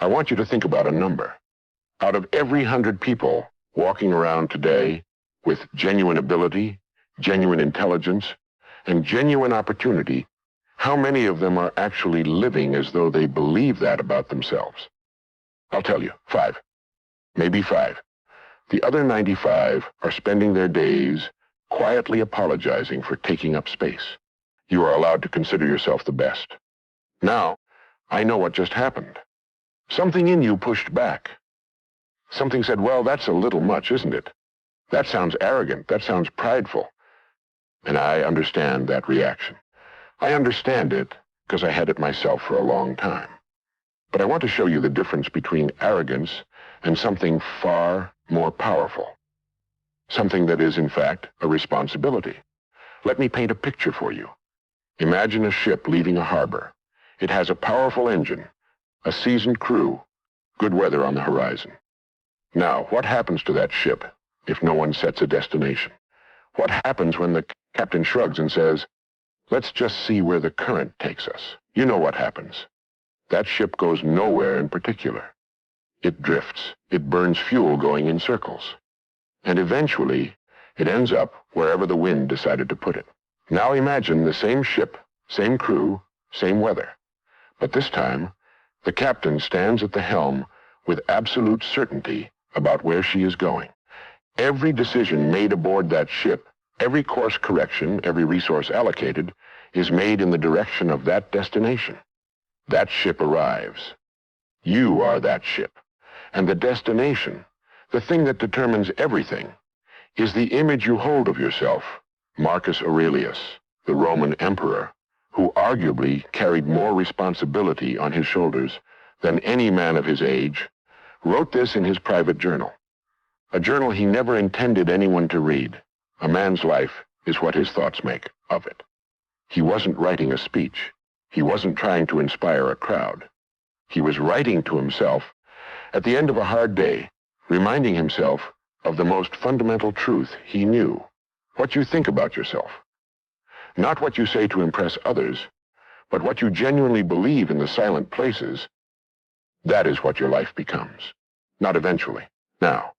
I want you to think about a number. Out of every 100 people walking around today with genuine ability, genuine intelligence, and genuine opportunity, how many of them are actually living as though they believe that about themselves? I'll tell you, 5. Maybe 5. The other 95 are spending their days quietly apologizing for taking up space. You are allowed to consider yourself the best. Now, I know what just happened. Something in you pushed back. Something said, well, that's a little much, isn't it? That sounds arrogant. That sounds prideful. And I understand that reaction. I understand it because I had it myself for a long time. But I want to show you the difference between arrogance and something far more powerful. Something that is, in fact, a responsibility. Let me paint a picture for you. Imagine a ship leaving a harbor. It has a powerful engine, a seasoned crew, good weather on the horizon. Now, what happens to that ship if no one sets a destination? What happens when the captain shrugs and says, let's just see where the current takes us? You know what happens. That ship goes nowhere in particular. It drifts. It burns fuel going in circles. And eventually, it ends up wherever the wind decided to put it. Now imagine the same ship, same crew, same weather. But this time, the captain stands at the helm with absolute certainty about where she is going. Every decision made aboard that ship, every course correction, every resource allocated, is made in the direction of that destination. That ship arrives. You are that ship. And the destination, the thing that determines everything, is the image you hold of yourself. Marcus Aurelius, the Roman emperor, who arguably carried more responsibility on his shoulders than any man of his age, wrote this in his private journal. A journal he never intended anyone to read. A man's life is what his thoughts make of it. He wasn't writing a speech. He wasn't trying to inspire a crowd. He was writing to himself at the end of a hard day, reminding himself of the most fundamental truth he knew. What you think about yourself. Not what you say to impress others, but what you genuinely believe in the silent places. That is what your life becomes. Not eventually. Now.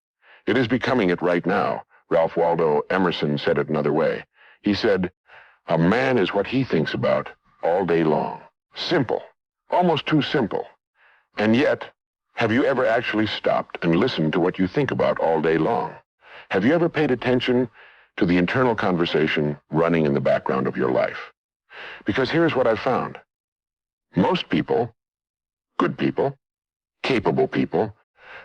It is becoming it right now. Ralph Waldo Emerson said it another way. He said, a man is what he thinks about all day long. Simple. Almost too simple. And yet, have you ever actually stopped and listened to what you think about all day long? Have you ever paid attention to the internal conversation running in the background of your life? Because here's what I've found. Most people, good people, capable people,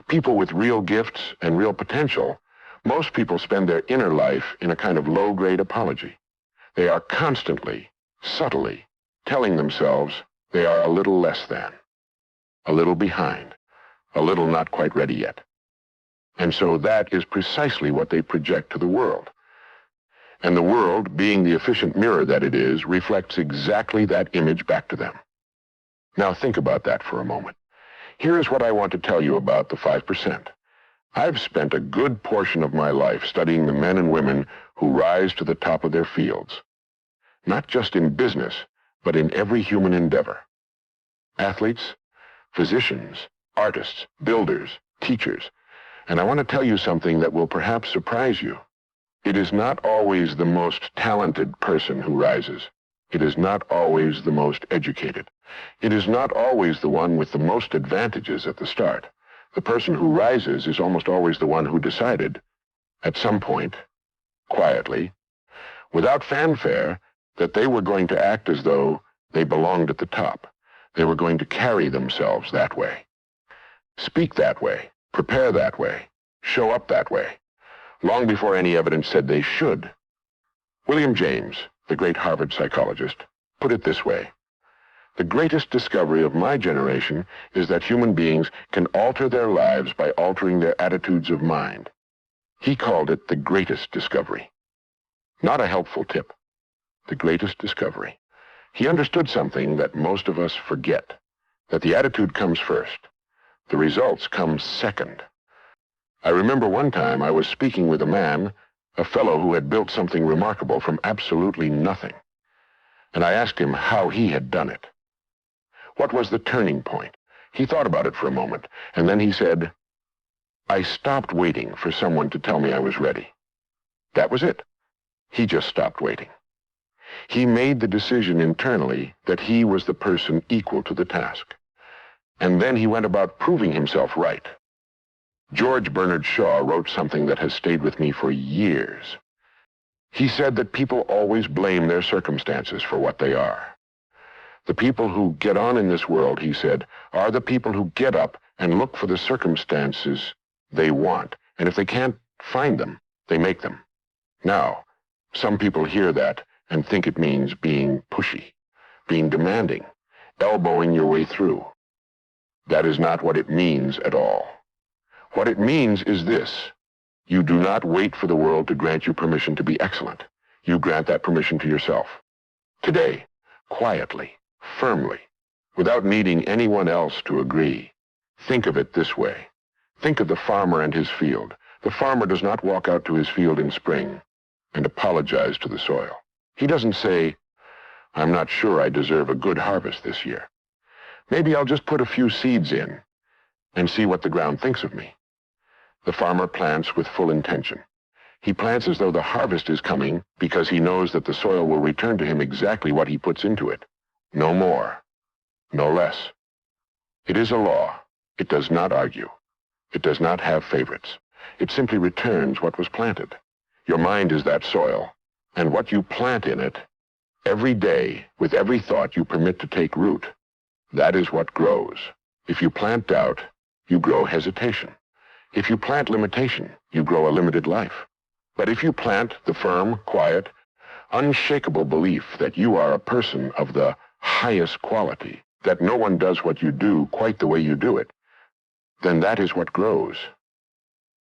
people with real gifts and real potential, most people spend their inner life in a kind of low-grade apology. They are constantly, subtly, telling themselves they are a little less than, a little behind, a little not quite ready yet. And so that is precisely what they project to the world. And the world, being the efficient mirror that it is, reflects exactly that image back to them. Now think about that for a moment. Here is what I want to tell you about the 5%. I've spent a good portion of my life studying the men and women who rise to the top of their fields. Not just in business, but in every human endeavor. Athletes, physicians, artists, builders, teachers. And I want to tell you something that will perhaps surprise you. It is not always the most talented person who rises. It is not always the most educated. It is not always the one with the most advantages at the start. The person who rises is almost always the one who decided, at some point, quietly, without fanfare, that they were going to act as though they belonged at the top. They were going to carry themselves that way. Speak that way. Prepare that way. Show up that way. Long before any evidence said they should. William James, the great Harvard psychologist, put it this way. The greatest discovery of my generation is that human beings can alter their lives by altering their attitudes of mind. He called it the greatest discovery. Not a helpful tip. The greatest discovery. He understood something that most of us forget, that the attitude comes first. The results come second. I remember one time I was speaking with a man, a fellow who had built something remarkable from absolutely nothing. And I asked him how he had done it. What was the turning point? He thought about it for a moment, and then he said, "I stopped waiting for someone to tell me I was ready." That was it. He just stopped waiting. He made the decision internally that he was the person equal to the task. And then he went about proving himself right. George Bernard Shaw wrote something that has stayed with me for years. He said that people always blame their circumstances for what they are. The people who get on in this world, he said, are the people who get up and look for the circumstances they want. And if they can't find them, they make them. Now, some people hear that and think it means being pushy, being demanding, elbowing your way through. That is not what it means at all. What it means is this: you do not wait for the world to grant you permission to be excellent. You grant that permission to yourself. Today, quietly, firmly, without needing anyone else to agree. Think of it this way. Think of the farmer and his field. The farmer does not walk out to his field in spring and apologize to the soil. He doesn't say, "I'm not sure I deserve a good harvest this year. Maybe I'll just put a few seeds in and see what the ground thinks of me." The farmer plants with full intention. He plants as though the harvest is coming because he knows that the soil will return to him exactly what he puts into it. No more, no less. It is a law. It does not argue. It does not have favorites. It simply returns what was planted. Your mind is that soil, and what you plant in it, every day, with every thought you permit to take root, that is what grows. If you plant doubt, you grow hesitation. If you plant limitation, you grow a limited life. But if you plant the firm, quiet, unshakable belief that you are a person of the highest quality, that no one does what you do quite the way you do it, then that is what grows.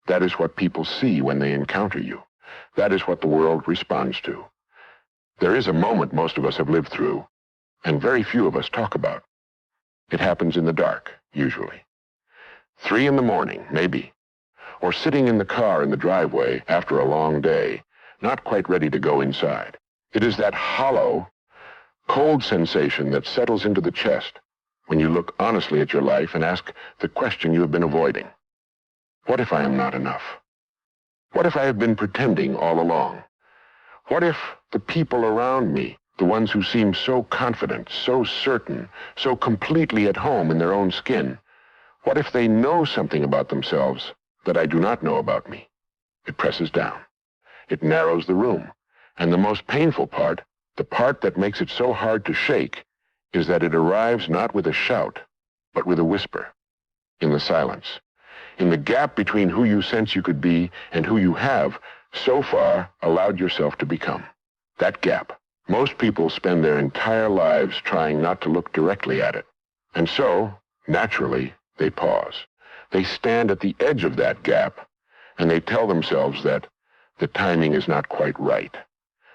That is what people see when they encounter you. That is what the world responds to. There is a moment most of us have lived through, and very few of us talk about. It happens in the dark, usually. 3 a.m, maybe. Or sitting in the car in the driveway after a long day, not quite ready to go inside. It is that hollow, cold sensation that settles into the chest when you look honestly at your life and ask the question you have been avoiding. What if I am not enough? What if I have been pretending all along? What if the people around me, the ones who seem so confident, so certain, so completely at home in their own skin, what if they know something about themselves that I do not know about me? It presses down. It narrows the room. And the most painful part, the part that makes it so hard to shake, is that it arrives not with a shout, but with a whisper, in the silence, in the gap between who you sense you could be and who you have so far allowed yourself to become. That gap. Most people spend their entire lives trying not to look directly at it. And so, naturally, they pause. They stand at the edge of that gap, and they tell themselves that the timing is not quite right,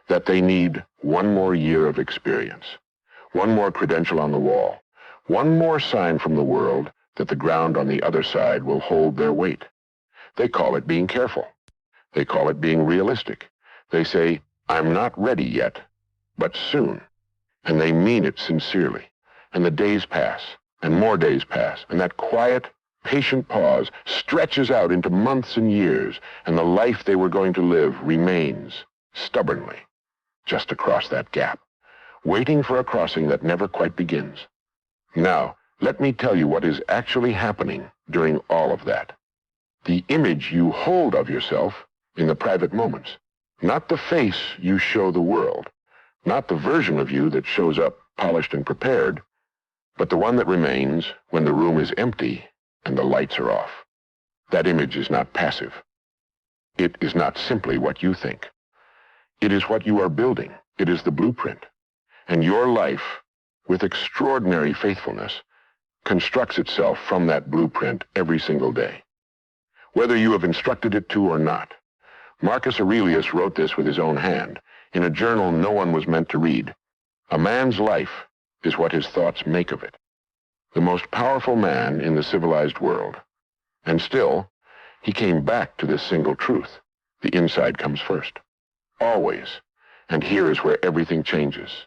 that they need one more year of experience, one more credential on the wall, one more sign from the world that the ground on the other side will hold their weight. They call it being careful. They call it being realistic. They say, "I'm not ready yet, but soon." And they mean it sincerely. And the days pass, and more days pass, and that quiet, patient pause stretches out into months and years, and the life they were going to live remains, stubbornly, just across that gap, waiting for a crossing that never quite begins. Now, let me tell you what is actually happening during all of that. The image you hold of yourself in the private moments, not the face you show the world, not the version of you that shows up polished and prepared, but the one that remains when the room is empty and the lights are off. That image is not passive. It is not simply what you think. It is what you are building. It is the blueprint. And your life, with extraordinary faithfulness, constructs itself from that blueprint every single day, whether you have instructed it to or not. Marcus Aurelius wrote this with his own hand in a journal no one was meant to read. A man's life is what his thoughts make of it. The most powerful man in the civilized world. And still, he came back to this single truth. The inside comes first. Always. And here is where everything changes.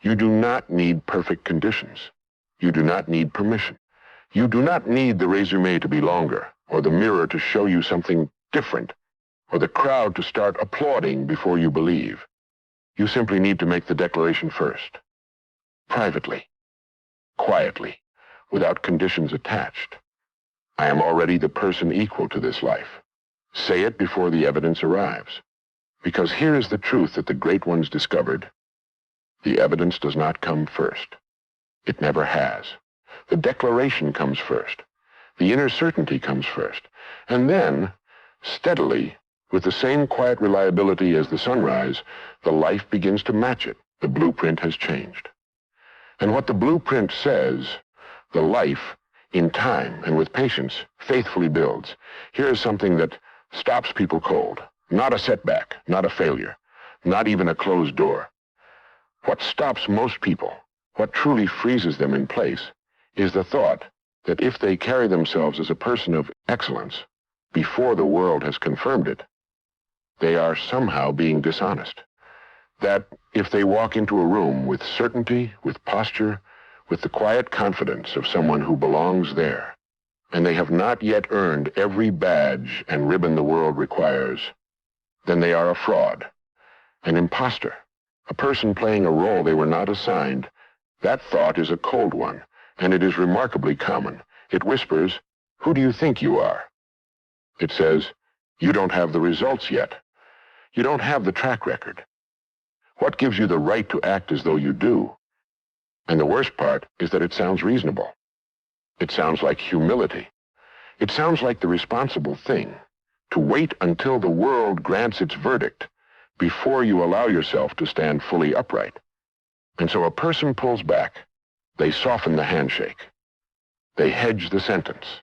You do not need perfect conditions. You do not need permission. You do not need the resume to be longer, or the mirror to show you something different, or the crowd to start applauding before you believe. You simply need to make the declaration first, privately, quietly, without conditions attached. I am already the person equal to this life. Say it before the evidence arrives. Because here is the truth that the great ones discovered. The evidence does not come first. It never has. The declaration comes first. The inner certainty comes first. And then, steadily, with the same quiet reliability as the sunrise, the life begins to match it. The blueprint has changed. And what the blueprint says, the life, in time and with patience, faithfully builds. Here is something that stops people cold. Not a setback, not a failure, not even a closed door. What stops most people, what truly freezes them in place, is the thought that if they carry themselves as a person of excellence before the world has confirmed it, they are somehow being dishonest. That if they walk into a room with certainty, with posture, with the quiet confidence of someone who belongs there, and they have not yet earned every badge and ribbon the world requires, then they are a fraud, an imposter, a person playing a role they were not assigned. That thought is a cold one, and it is remarkably common. It whispers, "Who do you think you are?" It says, "You don't have the results yet. You don't have the track record. What gives you the right to act as though you do?" And the worst part is that it sounds reasonable. It sounds like humility. It sounds like the responsible thing, to wait until the world grants its verdict before you allow yourself to stand fully upright. And so a person pulls back. They soften the handshake. They hedge the sentence.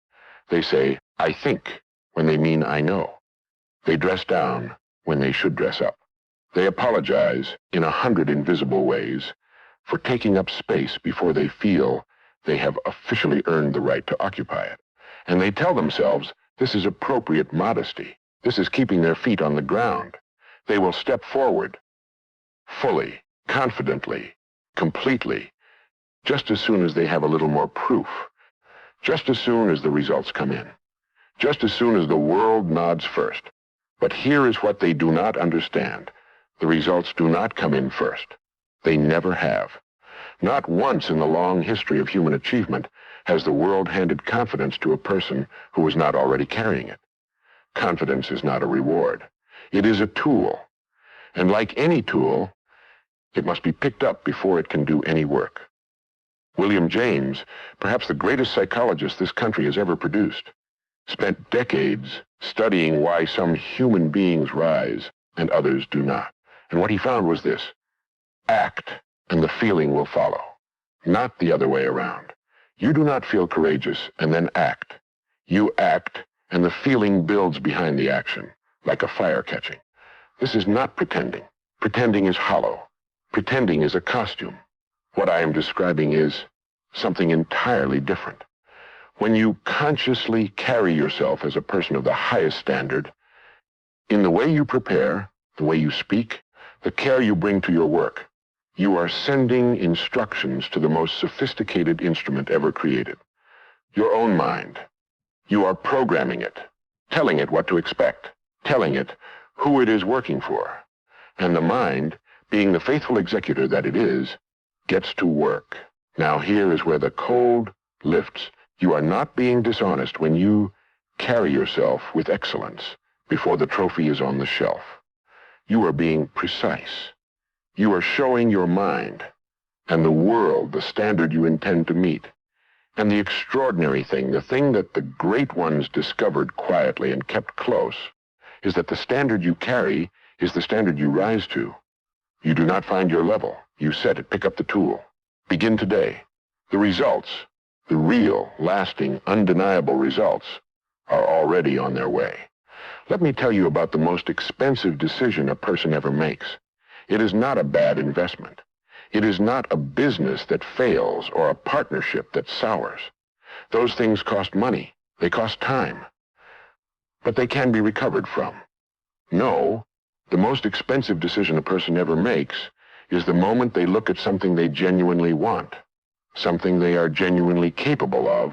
They say, "I think," when they mean "I know." They dress down when they should dress up. They apologize in 100 invisible ways for taking up space before they feel they have officially earned the right to occupy it. And they tell themselves this is appropriate modesty. This is keeping their feet on the ground. They will step forward fully, confidently, completely, just as soon as they have a little more proof, just as soon as the results come in, just as soon as the world nods first. But here is what they do not understand. The results do not come in first. They never have. Not once in the long history of human achievement has the world handed confidence to a person who was not already carrying it. Confidence is not a reward. It is a tool. And like any tool, it must be picked up before it can do any work. William James, perhaps the greatest psychologist this country has ever produced, spent decades studying why some human beings rise and others do not. And what he found was this: act, and the feeling will follow, not the other way around. You do not feel courageous and then act. You act, and the feeling builds behind the action, like a fire catching. This is not pretending. Pretending is hollow. Pretending is a costume. What I am describing is something entirely different. When you consciously carry yourself as a person of the highest standard, in the way you prepare, the way you speak, the care you bring to your work, you are sending instructions to the most sophisticated instrument ever created, your own mind. You are programming it, telling it what to expect, telling it who it is working for. And the mind, being the faithful executor that it is, gets to work. Now here is where the cold lifts. You are not being dishonest when you carry yourself with excellence before the trophy is on the shelf. You are being precise. You are showing your mind and the world the standard you intend to meet. And the extraordinary thing, the thing that the great ones discovered quietly and kept close, is that the standard you carry is the standard you rise to. You do not find your level. You set it. Pick up the tool. Begin today. The results, the real, lasting, undeniable results, are already on their way. Let me tell you about the most expensive decision a person ever makes. It is not a bad investment. It is not a business that fails or a partnership that sours. Those things cost money. They cost time. But they can be recovered from. No, the most expensive decision a person ever makes is the moment they look at something they genuinely want, something they are genuinely capable of,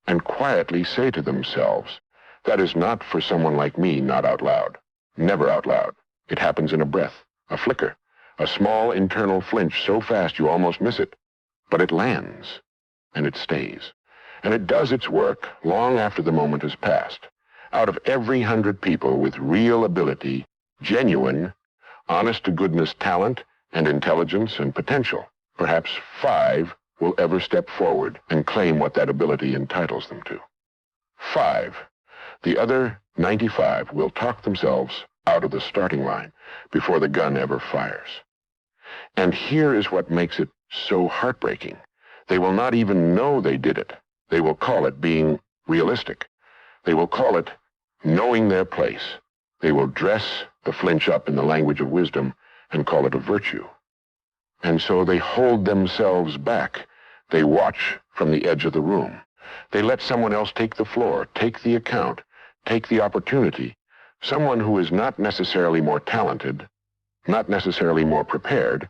and quietly say to themselves, "That is not for someone like me," not out loud. Never out loud. It happens in a breath, a flicker, a small internal flinch so fast you almost miss it. But it lands, and it stays. And it does its work long after the moment has passed. Out of every 100 people with real ability, genuine, honest-to-goodness talent and intelligence and potential, perhaps 5 will ever step forward and claim what that ability entitles them to. 5. The other 95 will talk themselves out of the starting line before the gun ever fires. And here is what makes it so heartbreaking. They will not even know they did it. They will call it being realistic. They will call it knowing their place. They will dress the flinch up in the language of wisdom and call it a virtue. And so they hold themselves back. They watch from the edge of the room. They let someone else take the floor, take the account, take the opportunity. Someone who is not necessarily more talented, not necessarily more prepared,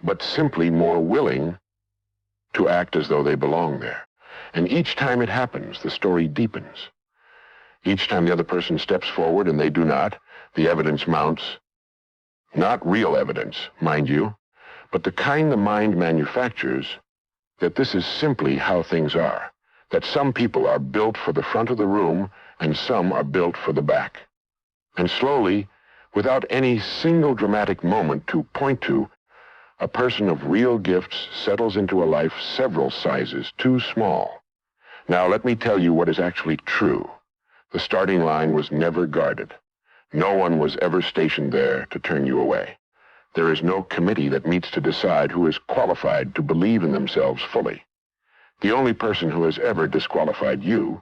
but simply more willing to act as though they belong there. And each time it happens, the story deepens. Each time the other person steps forward and they do not, the evidence mounts. Not real evidence, mind you, but the kind the mind manufactures, that this is simply how things are, that some people are built for the front of the room and some are built for the back. And slowly, without any single dramatic moment to point to, a person of real gifts settles into a life several sizes too small. Now let me tell you what is actually true. The starting line was never guarded. No one was ever stationed there to turn you away. There is no committee that meets to decide who is qualified to believe in themselves fully. The only person who has ever disqualified you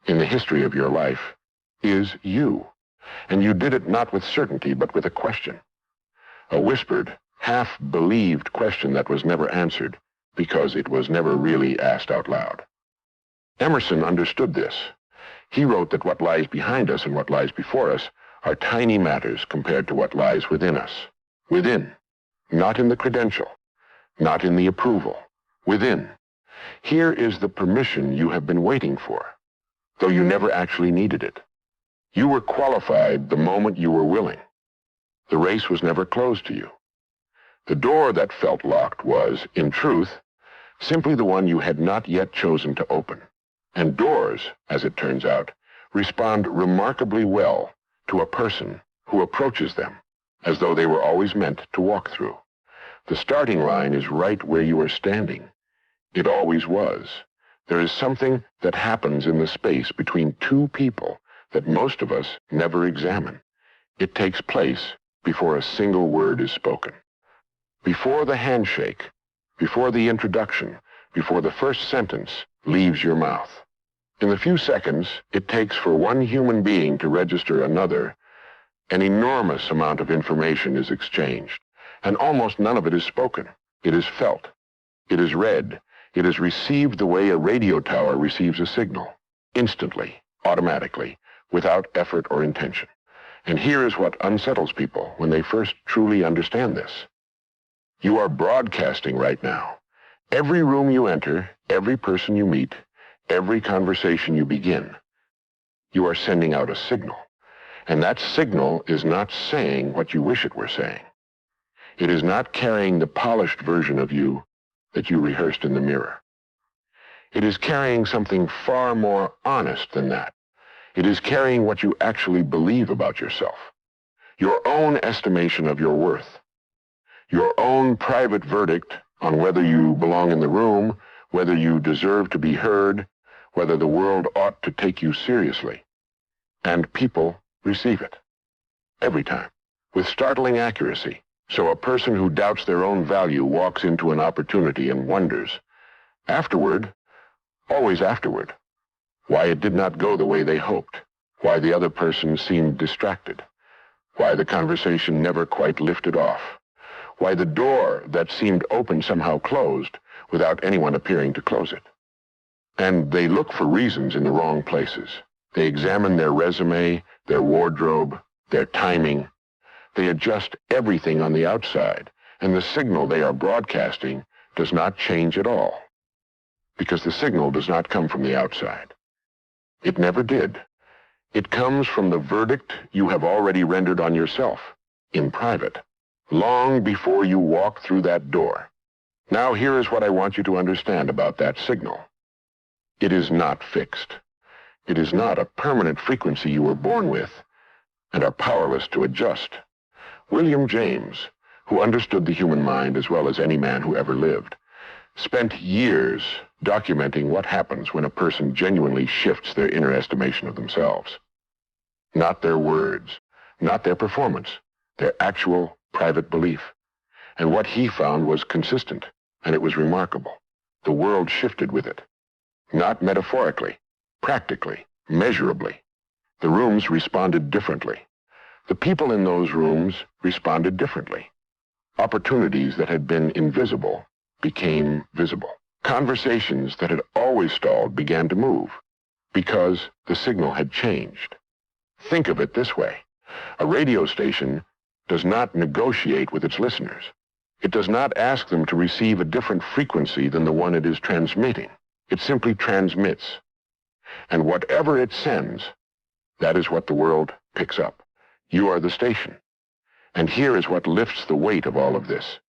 in the history of your life is you. And you did it not with certainty, but with a question. A whispered, half-believed question that was never answered because it was never really asked out loud. Emerson understood this. He wrote that what lies behind us and what lies before us are tiny matters compared to what lies within us. Within. Not in the credential. Not in the approval. Within. Here is the permission you have been waiting for, though you never actually needed it. You were qualified the moment you were willing. The race was never closed to you. The door that felt locked was, in truth, simply the one you had not yet chosen to open. And doors, as it turns out, respond remarkably well to a person who approaches them as though they were always meant to walk through. The starting line is right where you are standing. It always was. There is something that happens in the space between two people that most of us never examine. It takes place before a single word is spoken. Before the handshake, before the introduction, before the first sentence leaves your mouth. In the few seconds it takes for one human being to register another, an enormous amount of information is exchanged, and almost none of it is spoken. It is felt. It is read. It is received the way a radio tower receives a signal, instantly, automatically, without effort or intention. And here is what unsettles people when they first truly understand this. You are broadcasting right now. Every room you enter, every person you meet, every conversation you begin, you are sending out a signal. And that signal is not saying what you wish it were saying. It is not carrying the polished version of you that you rehearsed in the mirror. It is carrying something far more honest than that. It is carrying what you actually believe about yourself, your own estimation of your worth, your own private verdict on whether you belong in the room, whether you deserve to be heard, whether the world ought to take you seriously. And people receive it, every time, with startling accuracy. So a person who doubts their own value walks into an opportunity and wonders, afterward, always afterward, why it did not go the way they hoped, why the other person seemed distracted, why the conversation never quite lifted off, why the door that seemed open somehow closed without anyone appearing to close it. And they look for reasons in the wrong places. They examine their resume, their wardrobe, their timing. They adjust everything on the outside, and the signal they are broadcasting does not change at all. because the signal does not come from the outside. It never did. It comes from the verdict you have already rendered on yourself, in private, long before you walk through that door. Now here is what I want you to understand about that signal. It is not fixed. It is not a permanent frequency you were born with and are powerless to adjust. William James, who understood the human mind as well as any man who ever lived, spent years documenting what happens when a person genuinely shifts their inner estimation of themselves. Not their words, not their performance, their actual private belief. And what he found was consistent, and it was remarkable. The world shifted with it. Not metaphorically, practically, measurably. The rooms responded differently. The people in those rooms responded differently. Opportunities that had been invisible became visible. Conversations that had always stalled began to move because the signal had changed. Think of it this way. A radio station does not negotiate with its listeners. It does not ask them to receive a different frequency than the one it is transmitting. It simply transmits. And whatever it sends, that is what the world picks up. You are the station. And here is what lifts the weight of all of this.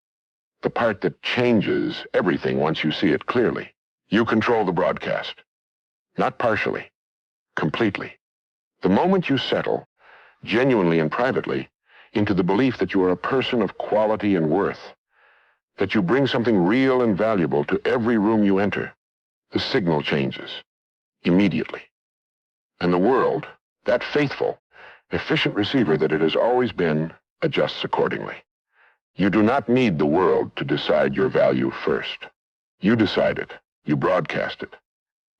The part that changes everything once you see it clearly. You control the broadcast. Not partially. Completely. The moment you settle, genuinely and privately, into the belief that you are a person of quality and worth, that you bring something real and valuable to every room you enter, the signal changes. Immediately. And the world, that faithful, efficient receiver that it has always been, adjusts accordingly. You do not need the world to decide your value first. You decide it. You broadcast it.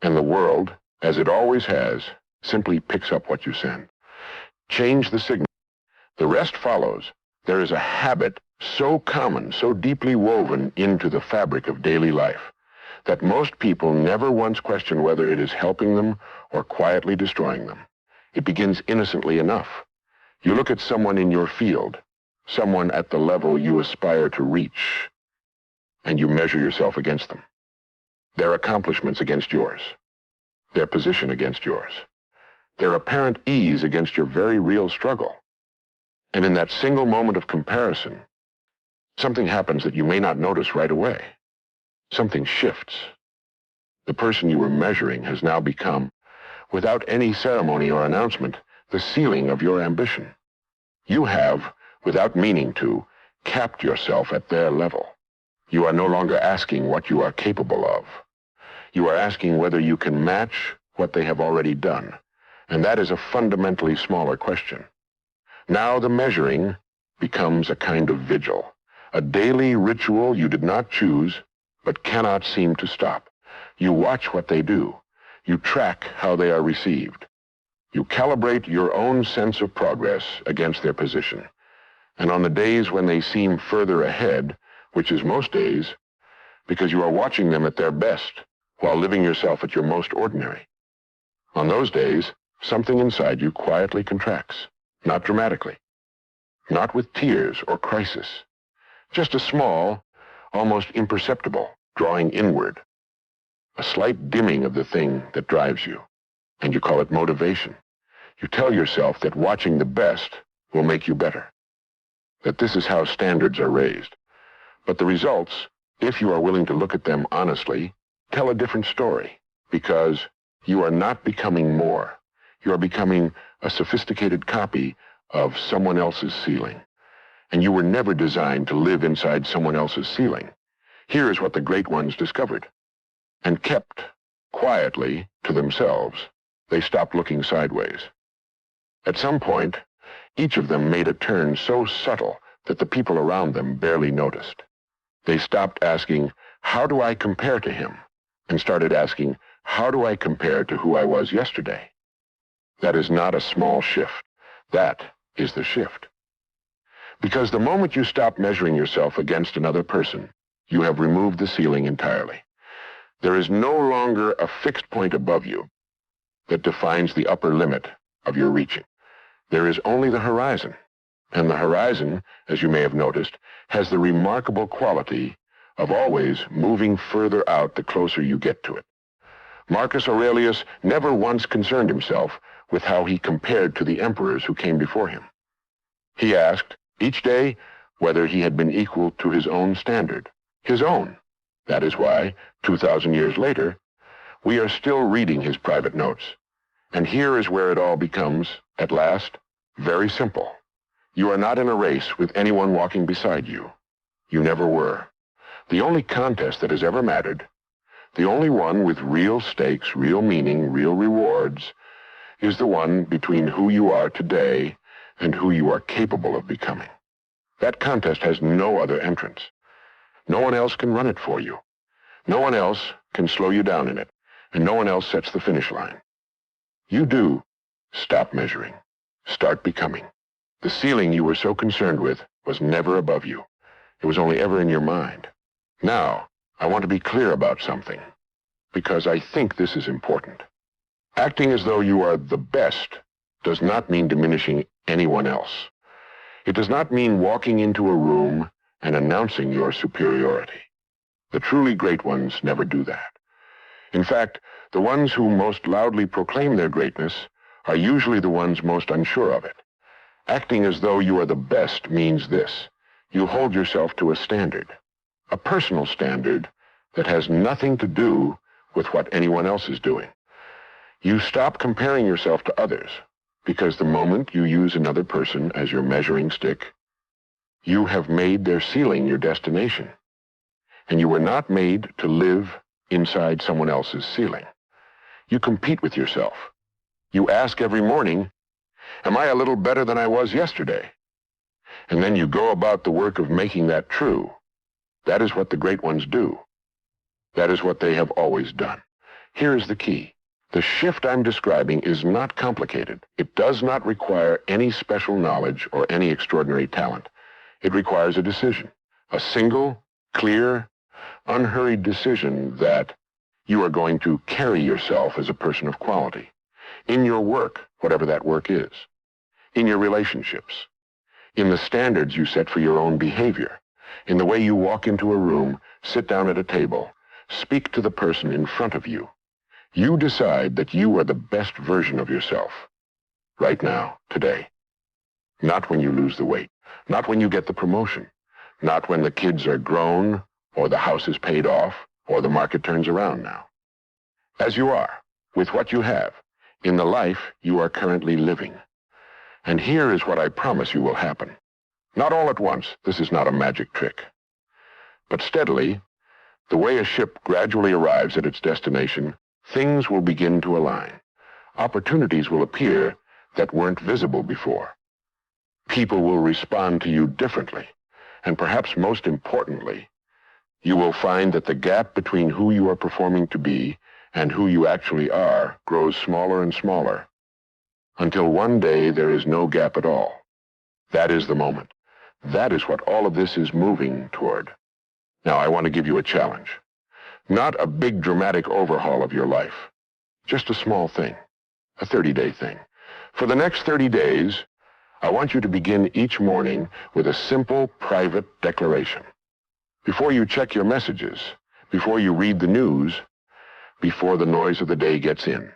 And the world, as it always has, simply picks up what you send. Change the signal. The rest follows. There is a habit so common, so deeply woven into the fabric of daily life, that most people never once question whether it is helping them or quietly destroying them. It begins innocently enough. You look at someone in your field, someone at the level you aspire to reach, and you measure yourself against them. Their accomplishments against yours. Their position against yours. Their apparent ease against your very real struggle. And in that single moment of comparison, something happens that you may not notice right away. Something shifts. The person you were measuring has now become, without any ceremony or announcement, the ceiling of your ambition. You have, without meaning to, capped yourself at their level. You are no longer asking what you are capable of. You are asking whether you can match what they have already done. And that is a fundamentally smaller question. Now the measuring becomes a kind of vigil, a daily ritual you did not choose, but cannot seem to stop. You watch what they do. You track how they are received. You calibrate your own sense of progress against their position. And on the days when they seem further ahead, which is most days, because you are watching them at their best while living yourself at your most ordinary. On those days, something inside you quietly contracts, not dramatically, not with tears or crisis, just a small, almost imperceptible drawing inward, a slight dimming of the thing that drives you, and you call it motivation. You tell yourself that watching the best will make you better, that this is how standards are raised. But the results, if you are willing to look at them honestly, tell a different story, because you are not becoming more. You are becoming a sophisticated copy of someone else's ceiling. And you were never designed to live inside someone else's ceiling. Here is what the great ones discovered. And kept quietly to themselves, they stopped looking sideways. At some point, each of them made a turn so subtle that the people around them barely noticed. They stopped asking, how do I compare to him? And started asking, how do I compare to who I was yesterday? That is not a small shift. That is the shift. Because the moment you stop measuring yourself against another person, you have removed the ceiling entirely. There is no longer a fixed point above you that defines the upper limit of your reaching. There is only the horizon. And the horizon, as you may have noticed, has the remarkable quality of always moving further out the closer you get to it. Marcus Aurelius never once concerned himself with how he compared to the emperors who came before him. He asked each day whether he had been equal to his own standard, his own. That is why, 2,000 years later, we are still reading his private notes. And here is where it all becomes, at last, very simple. You are not in a race with anyone walking beside you. You never were. The only contest that has ever mattered, the only one with real stakes, real meaning, real rewards, is the one between who you are today and who you are capable of becoming. That contest has no other entrance. No one else can run it for you. No one else can slow you down in it, and no one else sets the finish line. You do stop measuring, start becoming. The ceiling you were so concerned with was never above you. It was only ever in your mind. Now, I want to be clear about something, because I think this is important. Acting as though you are the best does not mean diminishing anyone else. It does not mean walking into a room and announcing your superiority. The truly great ones never do that. In fact, the ones who most loudly proclaim their greatness are usually the ones most unsure of it. Acting as though you are the best means this: you hold yourself to a standard, a personal standard that has nothing to do with what anyone else is doing. You stop comparing yourself to others, because the moment you use another person as your measuring stick, you have made their ceiling your destination. And you were not made to live inside someone else's ceiling. You compete with yourself. You ask every morning, am I a little better than I was yesterday? And then you go about the work of making that true. That is what the great ones do. That is what they have always done. Here is the key. The shift I'm describing is not complicated. It does not require any special knowledge or any extraordinary talent. It requires a decision, a single, clear, unhurried decision that you are going to carry yourself as a person of quality. In your work, whatever that work is. In your relationships. In the standards you set for your own behavior. In the way you walk into a room, sit down at a table, speak to the person in front of you. You decide that you are the best version of yourself. Right now, today. Not when you lose the weight. Not when you get the promotion. Not when the kids are grown, or the house is paid off, or the market turns around now. As you are, with what you have, in the life you are currently living. And here is what I promise you will happen. Not all at once, this is not a magic trick. But steadily, the way a ship gradually arrives at its destination, things will begin to align. Opportunities will appear that weren't visible before. People will respond to you differently, and perhaps most importantly, you will find that the gap between who you are performing to be and who you actually are grows smaller and smaller, until one day there is no gap at all. That is the moment. That is what all of this is moving toward. Now, I want to give you a challenge. Not a big dramatic overhaul of your life. Just a small thing. A 30-day thing. For the next 30 days, I want you to begin each morning with a simple private declaration. Before you check your messages, before you read the news, before the noise of the day gets in,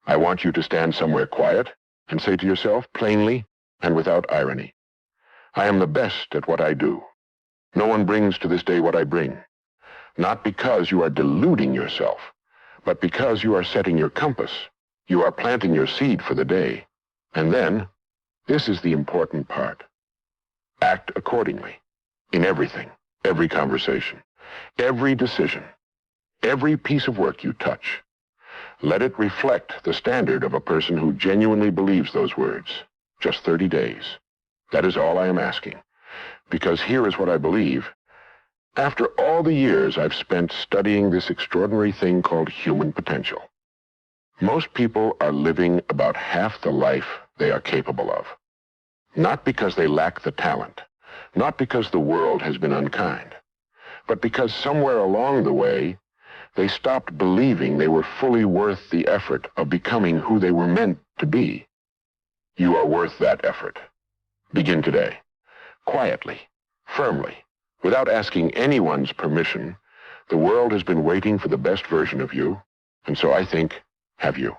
I want you to stand somewhere quiet and say to yourself plainly and without irony, I am the best at what I do. No one brings to this day what I bring. Not because you are deluding yourself, but because you are setting your compass. You are planting your seed for the day. And then, this is the important part. Act accordingly. In everything, every conversation, every decision, every piece of work you touch. Let it reflect the standard of a person who genuinely believes those words. Just 30 days. That is all I am asking. Because here is what I believe. After all the years I've spent studying this extraordinary thing called human potential, most people are living about half the life they are capable of. Not because they lack the talent, not because the world has been unkind, but because somewhere along the way, they stopped believing they were fully worth the effort of becoming who they were meant to be. You are worth that effort. Begin today. Quietly, firmly, Without asking anyone's permission, the world has been waiting for the best version of you, and so I think, have you.